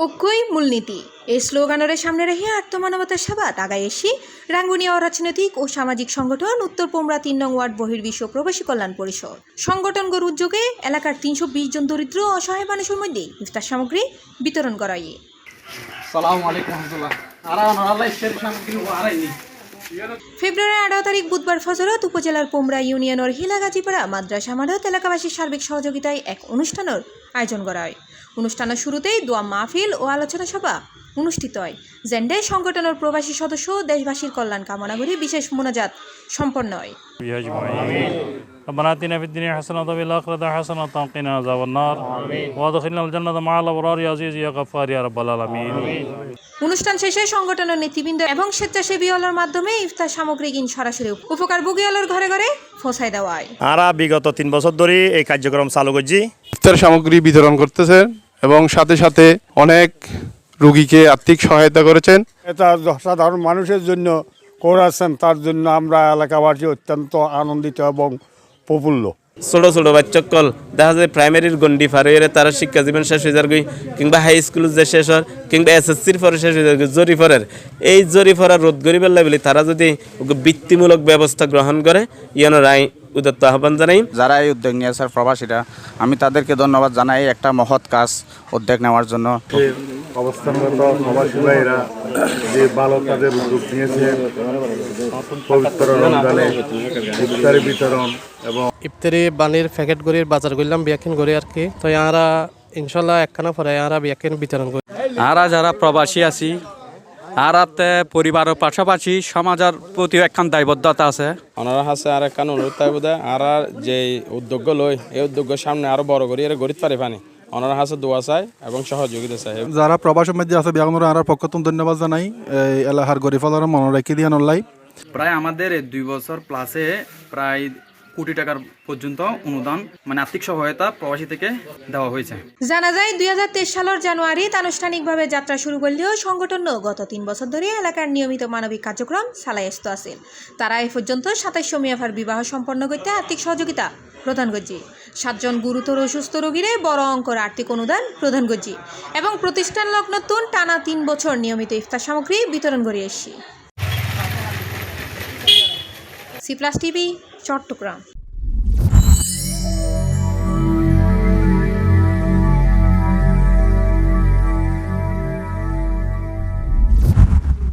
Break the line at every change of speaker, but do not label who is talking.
ঐক্যই মূলনীতি এই স্লোগানের সামনে রেখে আত্মমানবতার সেবাত আগায় এসি রাঙ্গুনিয়া অরাজনৈতিক ও সামাজিক সংগঠন উত্তর পোমরা ৩ নং ওয়ার্ড বহির্বিশ্ব প্রবাসী কল্যাণ পরিষদ সংগঠনগুলোর উদ্যোগে এলাকার ৩২০ জন দরিদ্র অসহায় মানুষের মধ্যে ইফতার সামগ্রী বিতরণ করা হয়। ফেব্রুয়ারি 18 তারিখ বুধবার ফজরত উপজেলার পোমরা ইউনিয়নের হিলাগাজীপাড়া মাদ্রাসা মাঠত এলাকাবাসীর সার্বিক সহযোগিতায় এক অনুষ্ঠানের আয়োজন করা হয়। অনুষ্ঠানের শুরুতেই দোয়া মাহফিল ও আলোচনা সভা অনুষ্ঠিত হয়। জেন্ডে সংগঠনের প্রবাসী সদস্য দেশবাসীর কল্যাণ কামনা করে বিশেষ মোনাজাত সম্পন্ন হয়।
ربنا آتنا في الدنيا حسنة وفي الآخرة حسنة وقنا عذاب النار وادخلنا الجنة مع الأبرار يا عزيز يا غفار يا رب العالمين।
অনুষ্ঠান শেষে সংগঠনের নেতৃবৃন্দ এবং স্বেচ্ছাসেবীদের মাধ্যমে ইফতার সামগ্রী সরাসরি উপকারভোগীদের ঘরে ঘরে পৌঁছায় দেওয়া হয়।
আমরা বিগত 3 বছর ধরে এই কার্যক্রম চালু করছি।
ইফতার সামগ্রী বিতরণ করতেছেন এবং সাথে সাথে অনেক রোগীকে আর্থিক সহায়তা করেছেন।
এটা সাধারণ মানুষের জন্য করেছেন, তার জন্য আমরা এলাকাবাসী অত্যন্ত আনন্দিত এবং প্রফুল্ল।
ছোট ছোট বাচ্চাকল দেখা যায় প্রাইমারির গন্ডি পার হয়ে তারা শিক্ষা জীবন শেষ হয়ে যাবে, কিংবা হাই স্কুল যে শেষ হয়, কিংবা SSCর পরে শেষ হয়ে যাবে জরিফরের। এই জরিফরা রোধ করিবার লাগলে তারা যদি বৃত্তিমূলক ব্যবস্থা গ্রহণ করে ইয়ানোর আই উদাত্ত আহ্বান জানাই।
যারা এই উদ্যোগ নিয়েছে প্রবাসীরা, আমি তাদেরকে ধন্যবাদ জানাই একটা মহৎ কাজ উদ্যোগ নেওয়ার জন্য।
অবস্থানগত প্রবাসী ভাইরা যে ভালো কাজের উদ্যোগ নিয়েছে, পবিত্র রমজানে ইফতারি বিতরণ এবং
ইফতারি বানির প্যাকেট গড়ির বাজার করলাম বিয়াকিন গড়ি আর কি। তো আমরা ইনশাল্লাহ একখানা পরে আমরা বিয়াকিন বিতরণ করি।
আমরা যারা প্রবাসী আছি আরাতে পরিবারের পাশাপাশি সমাজের প্রতি একখান দায়বদ্ধতা আছে। ওনারা হাসে আর একখান অনুরোধ থাকবে আর যে উদ্যোগ লই এই উদ্যোগের সামনে আরো বড় করি এর গড়িত পারে পানি ওনারা হাসে দোয়া চাই এবং সহযোগিতা চাই।
যারা প্রবাসের মধ্যে আছে বিয়াগুনোর আর পক্ষতুন ধন্যবাদ জানাই। এই এলাকার গরিফলার মনে রেখে দিয়ে নলাই
প্রায় আমাদের 2 বছর প্লাসে প্রায় কোটি টাকার পর্যন্ত অনুদান মানে আর্থিক সহায়তা প্রবাসী থেকে দেওয়া হয়েছে।
জানা যায় 2023 সালের জানুয়ারিতে আনুষ্ঠানিকভাবে যাত্রা শুরু করলেও সংগঠন গত 3 বছর ধরে এলাকার নিয়মিত মানবিক কার্যক্রম চালাই আসতে আছে। তারা এ পর্যন্ত 27 মিয়াফার বিবাহ সম্পন্ন করতে আর্থিক সহযোগিতা প্রদান করছে। 7 জন গুরুতর অসুস্থ রোগীরে বড় অঙ্কের আর্থিক অনুদান প্রদান করছে এবং প্রতিষ্ঠান লগ্নতুন টানা 3 বছর নিয়মিত ইফতার সামগ্রী বিতরণ করে এসেছি। C+ TV Chittagong.